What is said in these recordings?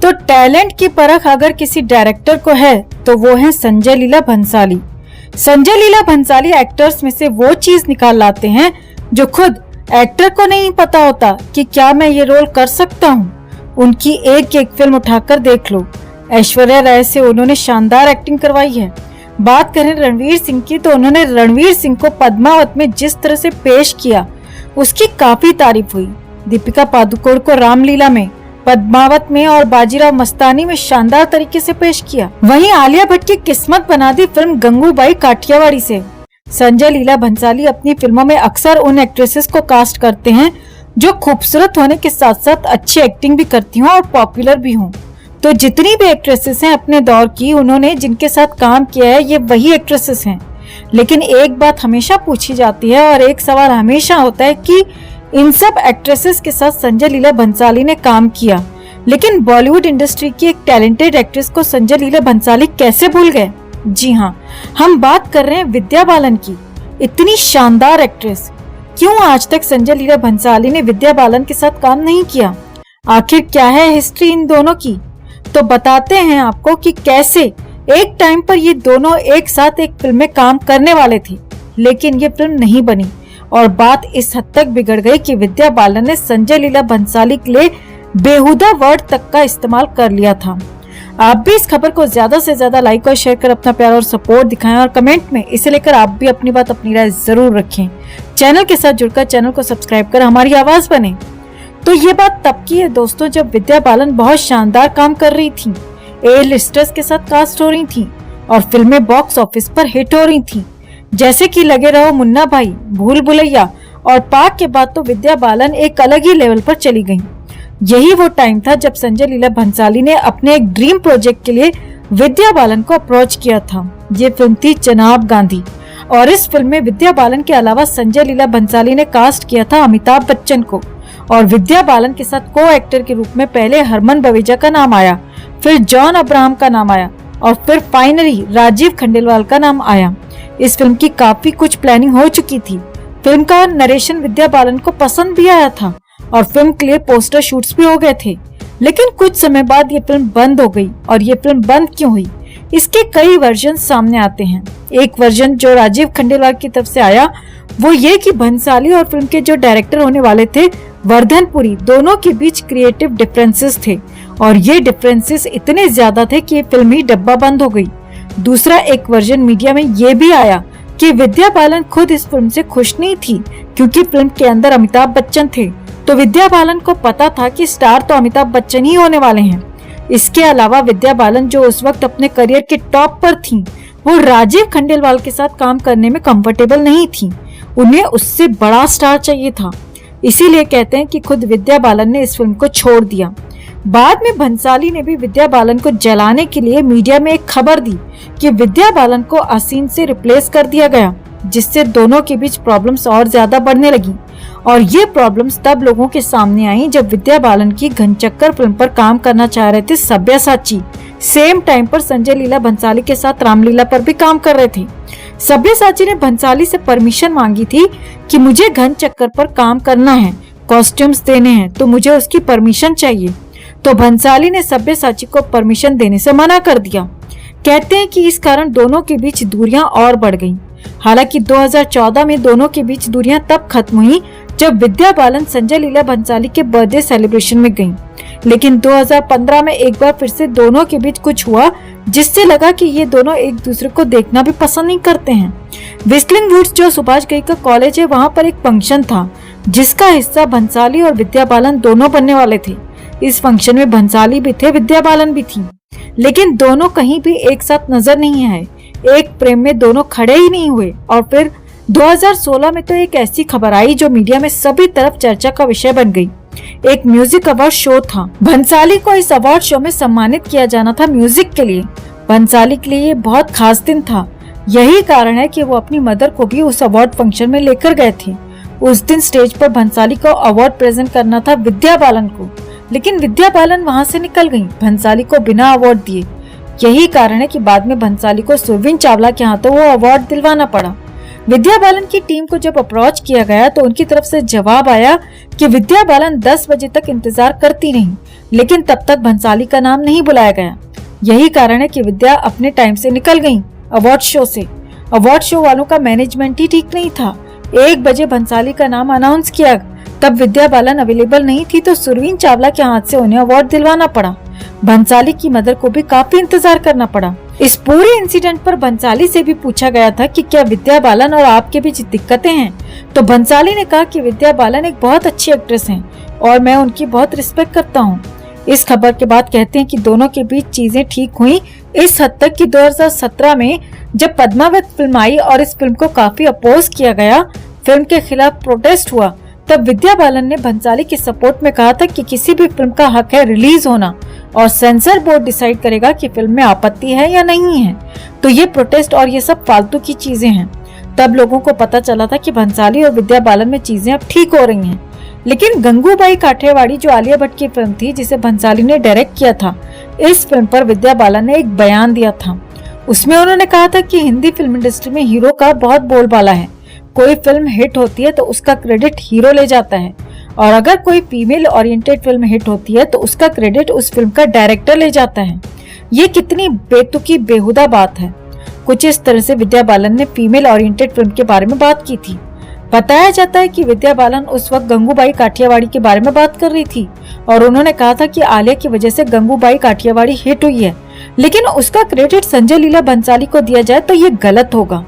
तो टैलेंट की परख अगर किसी डायरेक्टर को है तो वो है संजय लीला भंसाली। संजय लीला भंसाली एक्टर्स में से वो चीज निकाल लाते हैं जो खुद एक्टर को नहीं पता होता कि क्या मैं ये रोल कर सकता हूँ। उनकी एक एक फिल्म उठाकर देख लो। ऐश्वर्या राय से उन्होंने शानदार एक्टिंग करवाई है। बात करें रणवीर सिंह की तो उन्होंने रणवीर सिंह को पद्मावत में जिस तरह से पेश किया उसकी काफी तारीफ हुई। दीपिका पादुकोण को रामलीला में, पद्मावत में और बाजीराव मस्तानी में शानदार तरीके से पेश किया। वहीं आलिया भट्ट की किस्मत बना दी फिल्म गंगूबाई काठियावाड़ी से। संजय लीला भंसाली अपनी फिल्मों में अक्सर उन एक्ट्रेसेस को कास्ट करते हैं जो खूबसूरत होने के साथ साथ अच्छी एक्टिंग भी करती हों और पॉपुलर भी हों। तो जितनी भी एक्ट्रेसेस हैं अपने दौर की, उन्होंने जिनके साथ काम किया है ये वही एक्ट्रेसेस हैं। लेकिन एक बात हमेशा पूछी जाती है और एक सवाल हमेशा होता है कि इन सब एक्ट्रेसेस के साथ संजय लीला भंसाली ने काम किया, लेकिन बॉलीवुड इंडस्ट्री की एक टैलेंटेड एक्ट्रेस को संजय लीला भंसाली कैसे भूल गए। जी हाँ, हम बात कर रहे हैं विद्या बालन की। इतनी शानदार एक्ट्रेस, क्यों आज तक संजय लीला भंसाली ने विद्या बालन के साथ काम नहीं किया? आखिर क्या है हिस्ट्री इन दोनों की? तो बताते हैं आपको कि कैसे एक टाइम पर ये दोनों एक साथ एक फिल्म में काम करने वाले थे, लेकिन ये फिल्म नहीं बनी और बात इस हद तक बिगड़ गई कि विद्या बालन ने संजय लीला भंसाली के लिए बेहुदा वर्ड तक का इस्तेमाल कर लिया था। आप भी इस खबर को ज्यादा से ज्यादा लाइक और शेयर कर अपना प्यार और सपोर्ट दिखाएं और कमेंट में इसे लेकर आप भी अपनी बात, अपनी राय जरूर रखें। चैनल के साथ जुड़कर चैनल को सब्सक्राइब कर हमारी आवाज बने। तो ये बात तब की है दोस्तों जब विद्या बालन बहुत शानदार काम कर रही थी, ए लिस्टर्स के साथ कास्ट हो रही थी और फिल्में बॉक्स ऑफिस पर हिट हो रही थी, जैसे कि लगे रहो, मुन्ना भाई, भूल भुलैया और पाक के बाद तो विद्या बालन एक अलग ही लेवल पर चली गयी। यही वो टाइम था जब संजय लीला भंसाली ने अपने एक ड्रीम प्रोजेक्ट के लिए विद्या बालन को अप्रोच किया था। ये फिल्म थी जनाब गांधी और इस फिल्म में विद्या बालन के अलावा संजय लीला भंसाली ने कास्ट किया था अमिताभ बच्चन को और विद्या बालन के साथ को एक्टर के रूप में पहले हरमन बवेजा का नाम आया, फिर जॉन अब्राहम का नाम आया और फिर फाइनली राजीव खंडेलवाल का नाम आया। इस फिल्म की काफी कुछ प्लानिंग हो चुकी थी। फिल्म का नरेशन विद्या बालन को पसंद भी आया था और फिल्म के लिए पोस्टर शूट्स भी हो गए थे, लेकिन कुछ समय बाद ये फिल्म बंद हो गई। और ये फिल्म बंद क्यों हुई, इसके कई वर्जन सामने आते हैं। एक वर्जन जो राजीव खंडेलवाल की तरफ से आया वो ये कि भंसाली और फिल्म के जो डायरेक्टर होने वाले थे वर्धनपुरी, दोनों के बीच क्रिएटिव डिफरेंसेस थे और ये डिफरेंसेस इतने ज्यादा थे कि ये फिल्म ही डब्बा बंद हो गई। दूसरा एक वर्जन मीडिया में ये भी आया कि विद्या बालन खुद इस फिल्म से खुश नहीं थी क्योंकि फिल्म के अंदर अमिताभ बच्चन थे, तो विद्या बालन को पता था कि स्टार तो अमिताभ बच्चन ही होने वाले हैं। इसके अलावा विद्या बालन जो उस वक्त अपने करियर के टॉप पर थी, वो राजीव खंडेलवाल के साथ काम करने में कंफर्टेबल नहीं थी। उन्हें उससे बड़ा स्टार चाहिए था, इसीलिए कहते हैं कि खुद विद्या बालन ने इस फिल्म को छोड़ दिया। बाद में भंसाली ने भी विद्या बालन को जलाने के लिए मीडिया में एक खबर दी कि विद्या बालन को असीन से रिप्लेस कर दिया गया, जिससे दोनों के बीच प्रॉब्लम्स और ज्यादा बढ़ने लगी। और ये प्रॉब्लम्स तब लोगों के सामने आई जब विद्या बालन की घनचक्कर फिल्म पर काम करना चाह रहे थे सब्यसाची। सेम टाइम पर संजय लीला भंसाली के साथ रामलीला पर भी काम कर रहे थे। सब्यसाची ने भंसाली से परमिशन मांगी थी कि मुझे घनचक्कर पर काम करना है, कॉस्ट्यूम्स देने हैं, तो मुझे उसकी परमिशन चाहिए। तो भंसाली ने सब्यसाची को परमिशन देने से मना कर दिया। कहते हैं कि इस कारण दोनों के बीच दूरियां और बढ़ गईं। हालांकि 2014 में दोनों के बीच दूरियां तब खत्म हुई जब विद्या बालन संजय लीला भंसाली के बर्थडे सेलिब्रेशन में गईं। लेकिन 2015 में एक बार फिर से दोनों के बीच कुछ हुआ जिससे लगा कि ये दोनों एक दूसरे को देखना भी पसंद नहीं करते हैं। विस्लिंग वुड्स जो सुभाष घई का कॉलेज है, वहाँ पर एक फंक्शन था जिसका हिस्सा भंसाली और विद्या बालन दोनों बनने वाले थे। इस फंक्शन में भंसाली भी थे, विद्या बालन भी थी, लेकिन दोनों कहीं भी एक साथ नजर नहीं आए। एक प्रेम में दोनों खड़े ही नहीं हुए। और फिर 2016 में तो एक ऐसी खबर आई जो मीडिया में सभी तरफ चर्चा का विषय बन गई। एक म्यूजिक अवार्ड शो था। भंसाली को इस अवार्ड शो में सम्मानित किया जाना था म्यूजिक के लिए। भंसाली के लिए ये बहुत खास दिन था। यही कारण है कि वो अपनी मदर को भी उस अवार्ड फंक्शन में लेकर गए थे। उस दिन स्टेज पर भंसाली को अवार्ड प्रेजेंट करना था विद्या बालन को, लेकिन विद्या बालन वहाँ से निकल गयी भंसाली को बिना अवार्ड दिए। यही कारण है कि बाद में भंसाली को सुरवीन चावला के हाथों वो अवार्ड दिलवाना पड़ा। विद्या बालन की टीम को जब अप्रोच किया गया तो उनकी तरफ से जवाब आया कि विद्या बालन 10 बजे तक इंतजार करती रही, लेकिन तब तक भंसाली का नाम नहीं बुलाया गया। यही कारण है कि विद्या अपने टाइम से निकल गई अवार्ड शो से। अवार्ड शो वालों का मैनेजमेंट ही ठीक नहीं था। 1 बजे भंसाली का नाम अनाउंस किया, तब विद्या बालन अवेलेबल नहीं थी तो सुरवीन चावला के हाथ से उन्हें अवार्ड दिलवाना पड़ा। भंसाली की मदर को भी काफी इंतजार करना पड़ा। इस पूरे इंसिडेंट पर भंसाली से भी पूछा गया था कि क्या विद्या बालन और आपके बीच दिक्कतें हैं, तो भंसाली ने कहा कि विद्या बालन एक बहुत अच्छी एक्ट्रेस हैं और मैं उनकी बहुत रिस्पेक्ट करता हूं। इस खबर के बाद कहते हैं कि दोनों के बीच चीजें ठीक हुई इस हद तक कि 2017 में जब पद्मावत फिल्म आई और इस फिल्म को काफी अपोज किया गया, फिल्म के खिलाफ प्रोटेस्ट हुआ, तब विद्या बालन ने भंसाली के सपोर्ट में कहा था कि किसी भी फिल्म का हक है रिलीज होना और सेंसर बोर्ड डिसाइड करेगा कि फिल्म में आपत्ति है या नहीं है। तो ये प्रोटेस्ट और ये सब फालतू की चीजें हैं। तब लोगों को पता चला था कि भंसाली और विद्या बालन में चीजें अब ठीक हो रही हैं। लेकिन गंगूबाई काठियावाड़ी जो आलिया भट्ट की फिल्म थी जिसे भंसाली ने डायरेक्ट किया था, इस फिल्म पर विद्या बालन ने एक बयान दिया था। उसमें उन्होंने कहा था कि हिंदी फिल्म इंडस्ट्री में हीरो का बहुत बोलबाला है। कोई फिल्म हिट होती है तो उसका क्रेडिट हीरो ले जाता है और अगर कोई फीमेल ओरिएंटेड फिल्म हिट होती है तो उसका क्रेडिट उस फिल्म का डायरेक्टर ले जाता है। ये कितनी बेतुकी बेहुदा बात है। कुछ इस तरह से विद्या बालन ने फीमेल ओरिएंटेड फिल्म के बारे में बात की थी। बताया जाता है कि विद्या बालन उस वक्त गंगूबाई काठियावाड़ी के बारे में बात कर रही थी और उन्होंने कहा था कि आलिया की वजह से गंगूबाई काठियावाड़ी हिट हुई है, लेकिन उसका क्रेडिट संजय लीला भंसाली को दिया जाए तो ये गलत होगा।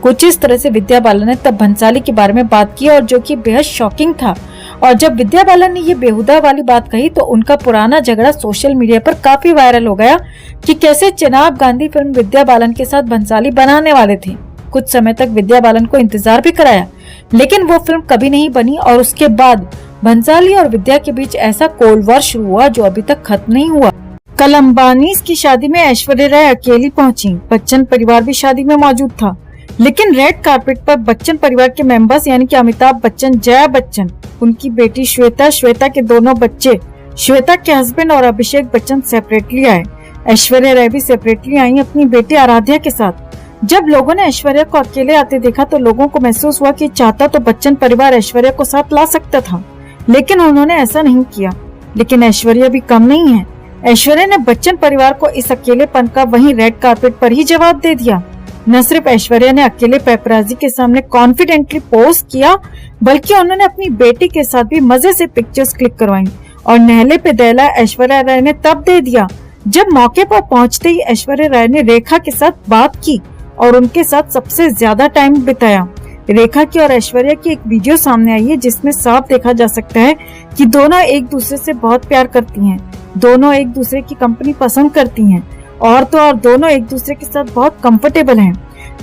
कुछ इस तरह से विद्या बालन ने तब भंसाली के बारे में बात की और जो कि बेहद शॉकिंग था। और जब विद्या बालन ने ये बेहुदा वाली बात कही तो उनका पुराना झगड़ा सोशल मीडिया पर काफी वायरल हो गया कि कैसे चिनाब गांधी फिल्म विद्या बालन के साथ भंसाली बनाने वाले थे। कुछ समय तक विद्या बालन को इंतजार भी कराया, लेकिन वो फिल्म कभी नहीं बनी और उसके बाद भंसाली और विद्या के बीच ऐसा कोल्ड वॉर शुरू हुआ जो अभी तक खत्म नहीं हुआ। कल अंबानी की शादी में ऐश्वर्या राय अकेली पहुंची। बच्चन परिवार भी शादी में मौजूद था, लेकिन रेड कार्पेट पर बच्चन परिवार के मेंबर्स यानी कि अमिताभ बच्चन, जया बच्चन, उनकी बेटी श्वेता, श्वेता के दोनों बच्चे, श्वेता के हस्बैंड और अभिषेक बच्चन सेपरेटली आए। ऐश्वर्या राय भी सेपरेटली आई अपनी बेटी आराध्या के साथ। जब लोगों ने ऐश्वर्या को अकेले आते देखा तो लोगों को महसूस हुआ कि चाहता तो बच्चन परिवार ऐश्वर्या को साथ ला सकता था, लेकिन उन्होंने ऐसा नहीं किया। लेकिन ऐश्वर्या भी कम नहीं है। ऐश्वर्या ने बच्चन परिवार को इस अकेलेपन का वहीं रेड कार्पेट पर ही जवाब दे दिया। न सिर्फ ऐश्वर्या ने अकेले पेपराजी के सामने कॉन्फिडेंटली पोज किया, बल्कि उन्होंने अपनी बेटी के साथ भी मजे से पिक्चर्स क्लिक करवाई। और नहले पे दहला ऐश्वर्या राय ने तब दे दिया जब मौके पर पहुंचते ही ऐश्वर्या राय ने रेखा के साथ बात की और उनके साथ सबसे ज्यादा टाइम बिताया। रेखा की और ऐश्वर्या की एक वीडियो सामने आई है जिसमें साफ देखा जा सकता है कि दोनों एक दूसरे से बहुत प्यार करती हैं। दोनों एक दूसरे की कंपनी पसंद करती हैं और तो और दोनों एक दूसरे के साथ बहुत कंफर्टेबल हैं।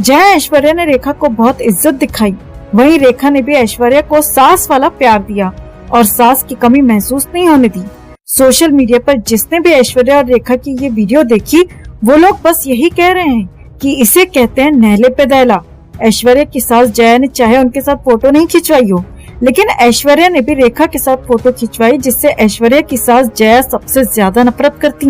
जहाँ ऐश्वर्या ने रेखा को बहुत इज्जत दिखाई, वहीं रेखा ने भी ऐश्वर्या को सास वाला प्यार दिया और सास की कमी महसूस नहीं होने दी। सोशल मीडिया पर जिसने भी ऐश्वर्या और रेखा की ये वीडियो देखी, वो लोग बस यही कह रहे हैं कि इसे कहते हैं नहले पे दहला। ऐश्वर्या की सास जया ने चाहे उनके साथ फोटो नहीं खिंचवाई हो, लेकिन ऐश्वर्या ने भी रेखा के साथ फोटो खिंचवाई, जिससे ऐश्वर्या की सास जया सबसे ज्यादा नफरत करती है।